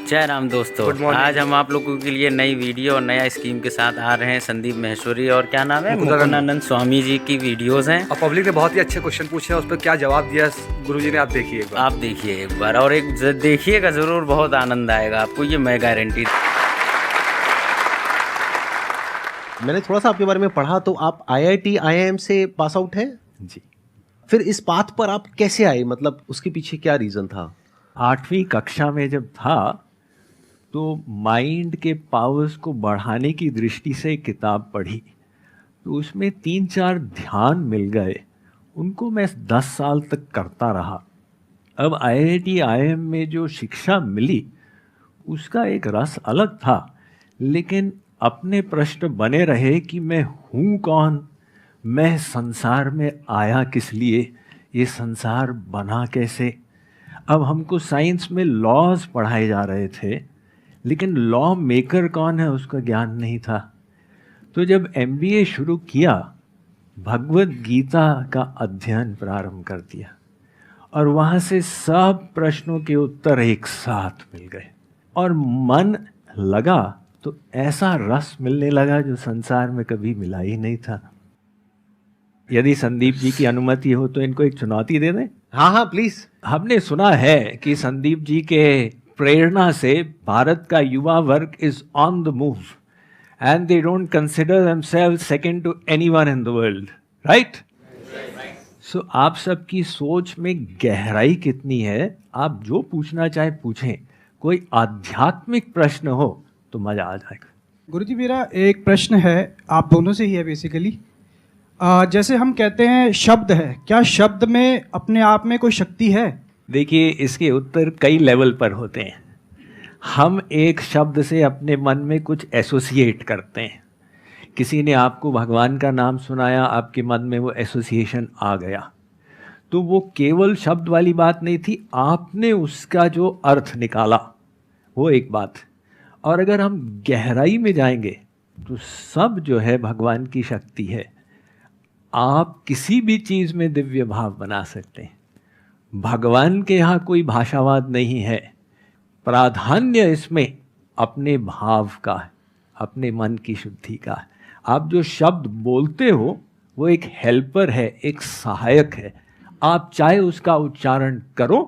जय राम दोस्तों, आज हम आप लोगों के लिए नई वीडियो और नया स्कीम के साथ आ रहे हैं। संदीप महेश्वरी और क्या नाम है, मुकुंदानंद स्वामी जी की वीडियोस हैं। और पब्लिक ने बहुत ही अच्छे क्वेश्चन पूछे हैं, उस पर क्या जवाब दिया गुरुजी ने, आप देखिए एक बार। आप देखिए एक बार और एक देखिएगा ज़रूर, बहुत आनंद आएगा आपको, ये मैं गारंटी। मैंने थोड़ा सा आपके बारे में पढ़ा, तो आप IIT IIM से पास आउट हैं जी। फिर इस पाथ पर आप कैसे आए, मतलब उसके पीछे क्या रीज़न था? 8वीं कक्षा में जब था तो माइंड के पावर्स को बढ़ाने की दृष्टि से एक किताब पढ़ी, तो उसमें 3-4 ध्यान मिल गए। उनको मैं 10 साल तक करता रहा। अब IIT IIM में जो शिक्षा मिली उसका एक रस अलग था, लेकिन अपने प्रश्न बने रहे कि मैं हूँ कौन, मैं संसार में आया किस लिए, ये संसार बना कैसे। अब हमको साइंस में लॉज पढ़ाए जा रहे थे, लेकिन लॉ मेकर कौन है उसका ज्ञान नहीं था। तो जब MBA शुरू किया, भगवत गीता का अध्ययन प्रारंभ कर दिया और वहाँ से सब प्रश्नों के उत्तर एक साथ मिल गए और मन लगा तो ऐसा रस मिलने लगा जो संसार में कभी मिला ही नहीं था। यदि संदीप जी की अनुमति हो तो इनको एक चुनौती दे दें। हाँ हाँ प्लीज। हमने सुना है कि संदीप जी के प्रेरणा से भारत का युवा वर्ग is on the move and they don't consider themselves second to anyone in the world, right? So आप सबकी सोच में गहराई कितनी है, आप जो पूछना चाहे पूछें। कोई आध्यात्मिक प्रश्न हो तो मजा आ जाएगा। गुरुजी, मेरा एक प्रश्न है, आप दोनों से ही है बेसिकली। जैसे हम कहते हैं शब्द है, क्या शब्द में अपने आप में कोई शक्ति है? देखिए, इसके उत्तर कई लेवल पर होते हैं। हम एक शब्द से अपने मन में कुछ एसोसिएट करते हैं। किसी ने आपको भगवान का नाम सुनाया, आपके मन में वो एसोसिएशन आ गया, तो वो केवल शब्द वाली बात नहीं थी, आपने उसका जो अर्थ निकाला वो एक बात। और अगर हम गहराई में जाएंगे तो सब जो है भगवान की शक्ति है। आप किसी भी चीज़ में दिव्य भाव बना सकते हैं। भगवान के यहाँ कोई भाषावाद नहीं है। प्राधान्य इसमें अपने भाव का है, अपने मन की शुद्धि का है। आप जो शब्द बोलते हो वो एक हेल्पर है, एक सहायक है। आप चाहे उसका उच्चारण करो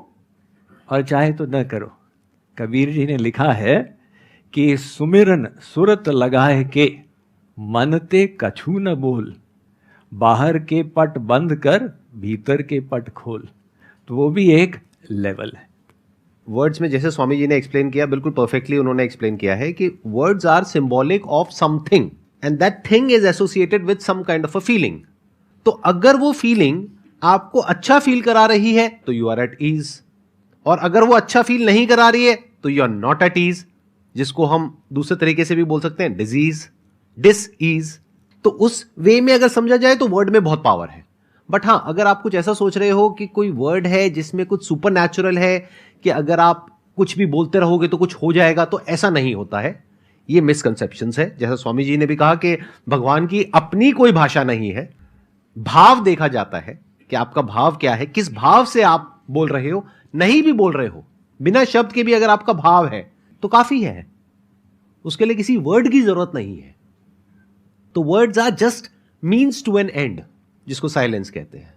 और चाहे तो न करो। कबीर जी ने लिखा है कि सुमिरन सुरत लगाए के, मन ते कछु न बोल, बाहर के पट बंद कर भीतर के पट खोल। तो वो भी एक लेवल है। वर्ड्स में जैसे स्वामी जी ने एक्सप्लेन किया, बिल्कुल परफेक्टली उन्होंने एक्सप्लेन किया है कि words are symbolic of something and that thing is associated with some kind of a feeling. तो अगर वो फीलिंग आपको अच्छा फील करा रही है तो यू आर एट ईज, और अगर वो अच्छा फील नहीं करा रही है तो you are not at ease, जिसको हम दूसरे तरीके से भी बोल सकते हैं डिजीज, डिस ईज। तो उस वे में अगर समझा जाए तो वर्ड में बहुत पावर है। बट हाँ, अगर आप कुछ ऐसा सोच रहे हो कि कोई वर्ड है जिसमें कुछ सुपर नेचुरल है, कि अगर आप कुछ भी बोलते रहोगे तो कुछ हो जाएगा, तो ऐसा नहीं होता है। ये मिसकंसेप्शंस है। जैसा स्वामी जी ने भी कहा कि भगवान की अपनी कोई भाषा नहीं है, भाव देखा जाता है कि आपका भाव क्या है, किस भाव से आप बोल रहे हो। नहीं भी बोल रहे हो, बिना शब्द के भी अगर आपका भाव है तो काफी है, उसके लिए किसी वर्ड की जरूरत नहीं है। तो words are just means to an end, जिसको साइलेंस कहते हैं।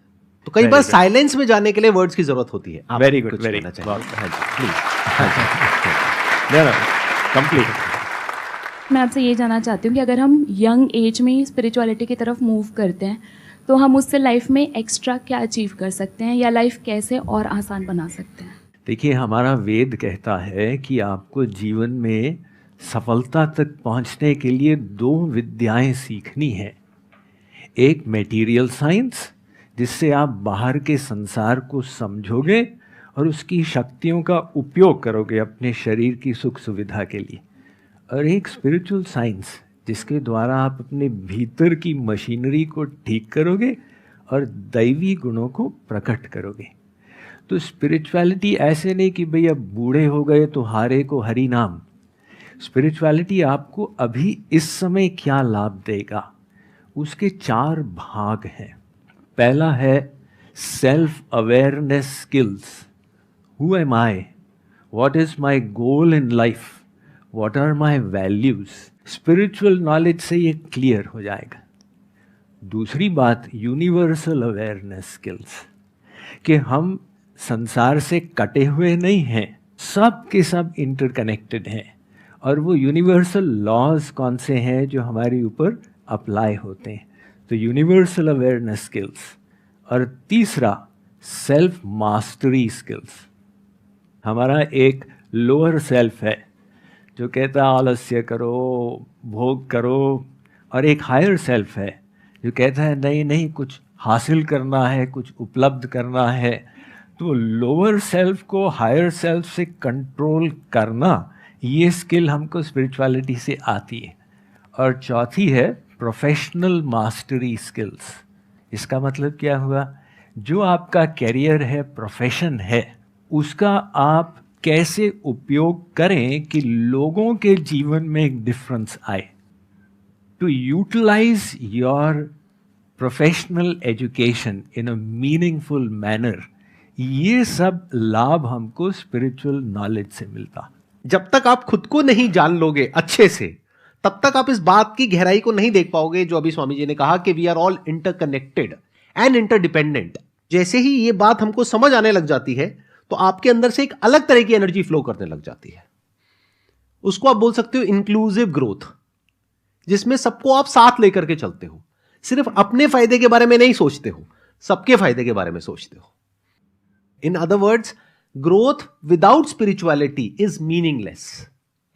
तो कई बार साइलेंस में जाने के लिए वर्ड्स की जरूरत होती है। Very good, very good, complete. मैं आपसे ये जानना चाहती हूँ कि अगर हम यंग एज में ही स्पिरिचुअलिटी की तरफ मूव करते हैं तो हम उससे लाइफ में एक्स्ट्रा क्या अचीव कर सकते हैं, या लाइफ कैसे और आसान बना सकते हैं? देखिए, हमारा वेद कहता है कि आपको जीवन में सफलता तक पहुंचने के लिए 2 विद्याएं सीखनी है। एक मटेरियल साइंस, जिससे आप बाहर के संसार को समझोगे और उसकी शक्तियों का उपयोग करोगे अपने शरीर की सुख सुविधा के लिए, और एक स्पिरिचुअल साइंस, जिसके द्वारा आप अपने भीतर की मशीनरी को ठीक करोगे और दैवी गुणों को प्रकट करोगे। तो स्पिरिचुअलिटी ऐसे नहीं कि भई अब बूढ़े हो गए तो हारे को हरि नाम। स्पिरिचुअलिटी आपको अभी इस समय क्या लाभ देगा, उसके 4 भाग हैं। पहला है self awareness skills. Who am I, what is my goal in life, what are my values, spiritual knowledge से ये क्लियर हो जाएगा। दूसरी बात, यूनिवर्सल अवेयरनेस स्किल्स, कि हम संसार से कटे हुए नहीं हैं, सब के सब इंटरकनेक्टेड हैं, और वो यूनिवर्सल लॉज कौन से हैं जो हमारे ऊपर अप्लाई होते हैं। तो यूनिवर्सल अवेयरनेस स्किल्स। और तीसरा, सेल्फ मास्टरी स्किल्स। हमारा एक लोअर सेल्फ है जो कहता है आलस्य करो, भोग करो, और एक हायर सेल्फ है जो कहता है नहीं नहीं, कुछ हासिल करना है, कुछ उपलब्ध करना है। तो लोअर सेल्फ को हायर सेल्फ से कंट्रोल करना, ये स्किल हमको स्पिरिचुअलिटी से आती है। और चौथी है प्रोफेशनल मास्टरी स्किल्स। इसका मतलब क्या हुआ, जो आपका कैरियर है, प्रोफेशन है, उसका आप कैसे उपयोग करें कि लोगों के जीवन में एक डिफरेंस आए। To utilize your professional education in a meaningful manner, ये सब लाभ हमको स्पिरिचुअल नॉलेज से मिलता। जब तक आप खुद को नहीं जान लोगे अच्छे से, तब तक आप इस बात की गहराई को नहीं देख पाओगे जो अभी स्वामी जी ने कहा कि we are all interconnected and interdependent. जैसे ही ये बात हमको समझ आने लग जाती है तो आपके अंदर से एक अलग तरह की एनर्जी फ्लो करने लग जाती है। उसको आप बोल सकते हो इंक्लूसिव ग्रोथ, जिसमें सबको आप साथ लेकर के चलते हो, सिर्फ अपने फायदे के बारे में नहीं सोचते हो, सबके फायदे के बारे में सोचते हो। In other words, growth without spirituality is meaningless,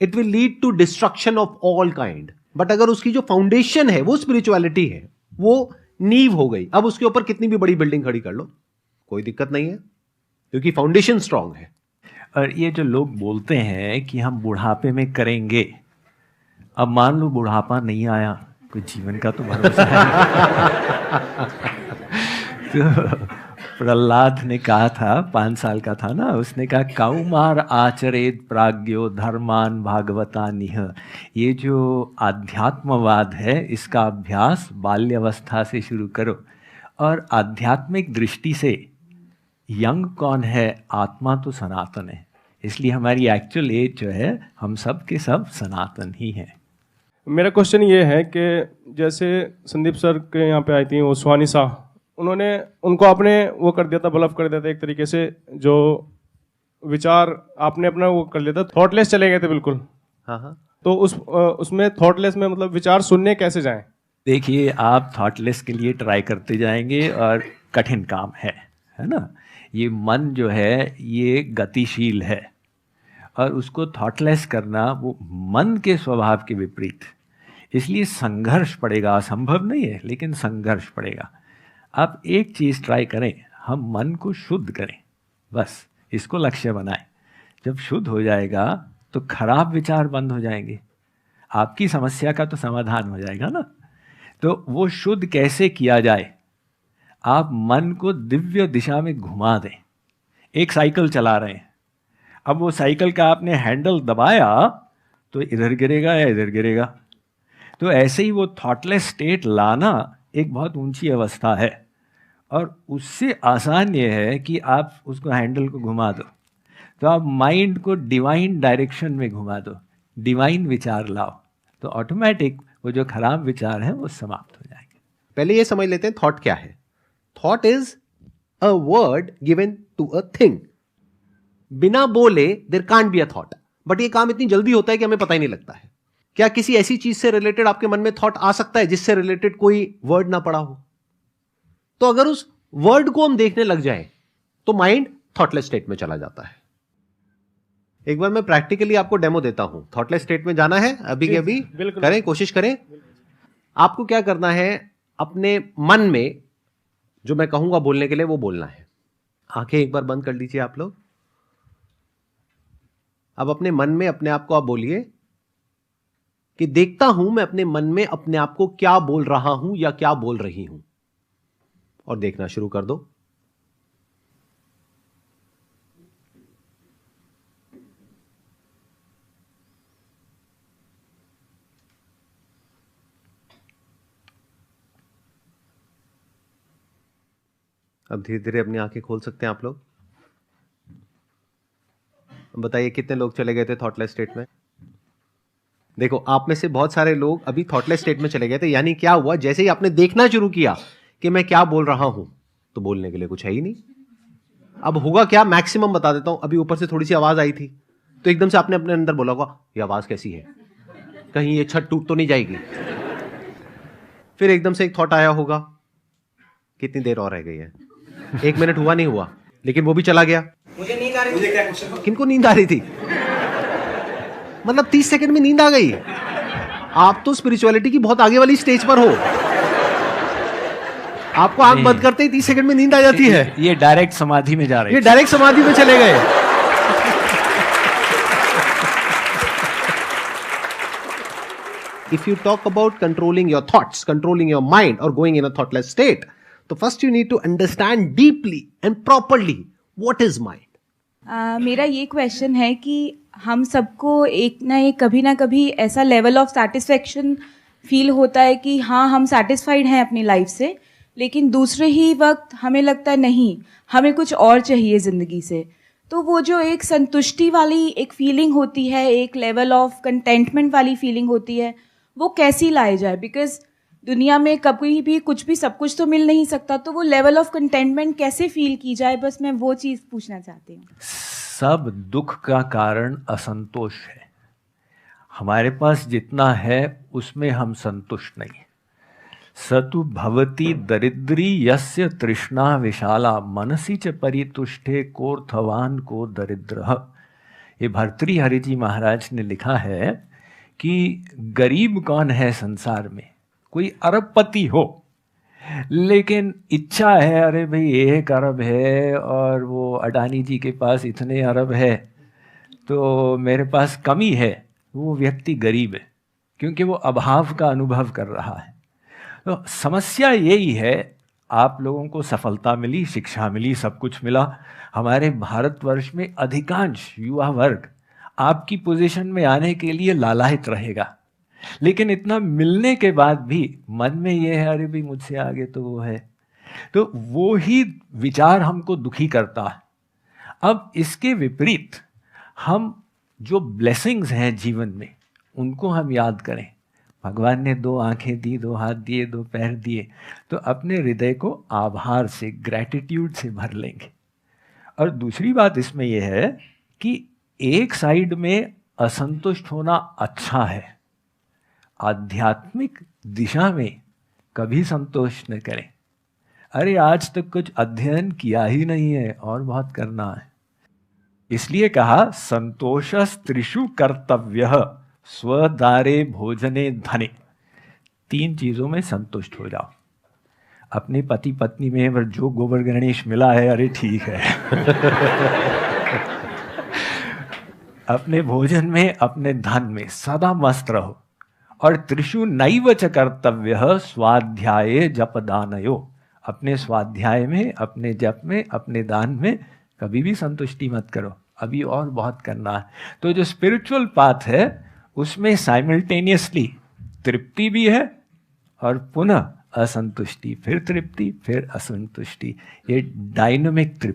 it will lead to destruction of all kind. But अगर उसकी जो फाउंडेशन है वो स्पिरिचुअलिटी है, वो नींव हो गई, अब उसके ऊपर कितनी भी बड़ी बिल्डिंग खड़ी कर लो, कोई दिक्कत नहीं है, क्योंकि फाउंडेशन स्ट्रांग है। और ये जो लोग बोलते हैं कि हम बुढ़ापे में करेंगे, अब मान लो बुढ़ापा नहीं आया, कोई जीवन का तो भरोसा है। तो प्रहलाद ने कहा था, 5 साल का था ना, उसने कहा कौमार आचरेत प्राज्ञो धर्मान भागवतानिह। ये जो आध्यात्मवाद है, इसका अभ्यास बाल्यावस्था से शुरू करो। और आध्यात्मिक दृष्टि से यंग कौन है, आत्मा तो सनातन है, इसलिए हमारी एक्चुअल एज जो है, हम सब के सब सनातन ही हैं। मेरा क्वेश्चन ये है कि जैसे संदीप सर के यहाँ पे आई थी वो सुहानी शाह, उन्होंने उनको आपने वो कर दिया था, बलफ कर दिया था एक तरीके से, जो विचार आपने अपना वो कर लिया था, थॉटलेस चले गए थे बिल्कुल। हाँ। तो उसमें थॉटलेस में मतलब विचार सुनने कैसे जाएं? देखिए, आप थॉटलेस के लिए ट्राई करते जाएंगे और कठिन काम है ना। ये मन जो है ये गतिशील है, और उसको थॉटलेस करना वो मन के स्वभाव के विपरीत, इसलिए संघर्ष पड़ेगा। असंभव नहीं है, लेकिन संघर्ष पड़ेगा। आप एक चीज़ ट्राई करें, हम मन को शुद्ध करें, बस इसको लक्ष्य बनाएं। जब शुद्ध हो जाएगा तो खराब विचार बंद हो जाएंगे, आपकी समस्या का तो समाधान हो जाएगा ना। तो वो शुद्ध कैसे किया जाए, आप मन को दिव्य दिशा में घुमा दें। एक साइकिल चला रहे हैं, अब वो साइकिल का आपने हैंडल दबाया तो इधर गिरेगा या इधर गिरेगा। तो ऐसे ही वो थॉटलेस स्टेट लाना एक बहुत ऊंची अवस्था है, और उससे आसान ये है कि आप उसको हैंडल को घुमा दो, तो आप माइंड को डिवाइन डायरेक्शन में घुमा दो, डिवाइन विचार लाओ, तो ऑटोमेटिक वो जो खराब विचार हैं वो समाप्त हो जाएंगे। पहले ये समझ लेते हैं थॉट क्या है। Thought is a word given to a thing. बिना बोले there can't be a thought, but ये काम इतनी जल्दी होता है कि हमें पता ही नहीं लगता है। क्या किसी ऐसी चीज से रिलेटेड आपके मन में थॉट आ सकता है जिससे रिलेटेड कोई वर्ड ना पड़ा हो? तो अगर उस वर्ड को हम देखने लग जाए तो माइंड थॉटलेस स्टेट में चला जाता है। एक बार मैं प्रैक्टिकली आपको डेमो देता हूं। थॉटलेस स्टेट में जाना है अभी के अभी, करें, कोशिश करें। आपको क्या करना है, अपने मन में जो मैं कहूंगा बोलने के लिए वो बोलना है। आंखें एक बार बंद कर लीजिए आप लोग। अब अपने मन में अपने आप को आप बोलिए कि देखता हूं मैं अपने मन में अपने आप को क्या बोल रहा हूं या क्या बोल रही हूं, और देखना शुरू कर दो। अब धीरे धीरे अपनी आंखें खोल सकते हैं आप लोग, बताइए कितने लोग चले गए थे थॉटलेस स्टेट में? देखो, आप में से बहुत सारे लोग अभी थॉटलेस स्टेट में चले गए थे। यानी क्या हुआ, जैसे ही आपने देखना शुरू किया कि मैं क्या बोल रहा हूं, तो बोलने के लिए कुछ है ही नहीं। अब होगा क्या, मैक्सिमम बता देता हूं। अभी ऊपर से थोड़ी सी आवाज आई थी, तो एकदम से आपने अपने अंदर बोला होगा, ये आवाज कैसी है, कहीं ये छत टूट तो नहीं जाएगी। फिर एकदम से एक थॉट आया होगा, कितनी देर और रह गई है, 1 मिनट हुआ नहीं हुआ, लेकिन वो भी चला गया। मुझे नींद आ रही थी। किनको नींद आ रही थी? मतलब 30 सेकंड में नींद आ गई। आप तो स्पिरिचुअलिटी की बहुत आगे वाली स्टेज पर हो। आपको आंख बंद करते ही 30 सेकंड में नींद आ जाती है। ये डायरेक्ट समाधि में जा रहे ये डायरेक्ट समाधि में चले गए। If you talk about controlling your thoughts, controlling your mind, or going in a thoughtless state, so first you need to understand deeply and properly what is mind. मेरा ये क्वेश्चन है कि हम सबको एक कभी ना कभी ऐसा लेवल ऑफ सेटिस्फेक्शन फील होता है कि हाँ हम सेटिस्फाइड हैं अपनी लाइफ से, लेकिन दूसरे ही वक्त हमें लगता है नहीं, हमें कुछ और चाहिए ज़िंदगी से। तो वो जो एक संतुष्टि वाली एक फीलिंग होती है, एक लेवल ऑफ कंटेंटमेंट वाली फीलिंग होती है, वो कैसी लाई जाए? बिकॉज दुनिया में कभी भी कुछ भी सब कुछ तो मिल नहीं सकता, तो वो लेवल ऑफ कंटेंटमेंट कैसे फील की जाए, बस मैं वो चीज़ पूछना चाहती हूँ। सब दुख का कारण असंतोष है। हमारे पास जितना है उसमें हम संतुष्ट नहीं। सतु भवति दरिद्री यस्य तृष्णा विशाला मनसी च परितुष्टे कोर्थवान को दरिद्र। ये भर्तृहरि जी महाराज ने लिखा है कि गरीब कौन है संसार में? कोई अरबपति हो, लेकिन इच्छा है अरे भाई 1 अरब है और वो अडानी जी के पास इतने अरब है, तो मेरे पास कमी है। वो व्यक्ति गरीब है, क्योंकि वो अभाव का अनुभव कर रहा है। तो समस्या यही है, आप लोगों को सफलता मिली, शिक्षा मिली, सब कुछ मिला। हमारे भारतवर्ष में अधिकांश युवा वर्ग आपकी पोजीशन में आने के लिए लालायित रहेगा, लेकिन इतना मिलने के बाद भी मन में ये है अरे भाई मुझसे आगे तो वो है। तो वो ही विचार हमको दुखी करता है। अब इसके विपरीत हम जो ब्लेसिंग्स हैं जीवन में, उनको हम याद करें। भगवान ने 2 आंखें दी, 2 हाथ दिए, 2 पैर दिए, तो अपने हृदय को आभार से, ग्रैटिट्यूड से भर लेंगे। और दूसरी बात इसमें यह है कि एक साइड में असंतुष्ट होना अच्छा है, आध्यात्मिक दिशा में कभी संतोष न करें। अरे आज तक कुछ अध्ययन किया ही नहीं है और बहुत करना है। इसलिए कहा संतोषस्त्रिषु कर्तव्यः स्वदारे भोजने धने। 3 चीजों में संतुष्ट हो जाओ। अपने पति पत्नी में जो गोबर गणेश मिला है, अरे ठीक है। अपने भोजन में, अपने धन में सदा मस्त रहो। और त्रिषु नैव च कर्तव्यः स्वाध्याये जपदानयो। अपने स्वाध्याय में, अपने जप में, अपने दान में कभी भी संतुष्टि मत करो, अभी और बहुत करना है। तो जो स्पिरिचुअल पाथ है उसमें साइमल्टेनियसली तृप्ति भी है और पुनः असंतुष्टि, फिर तृप्ति, फिर असंतुष्टि। ये डायनामिक तृप्ति।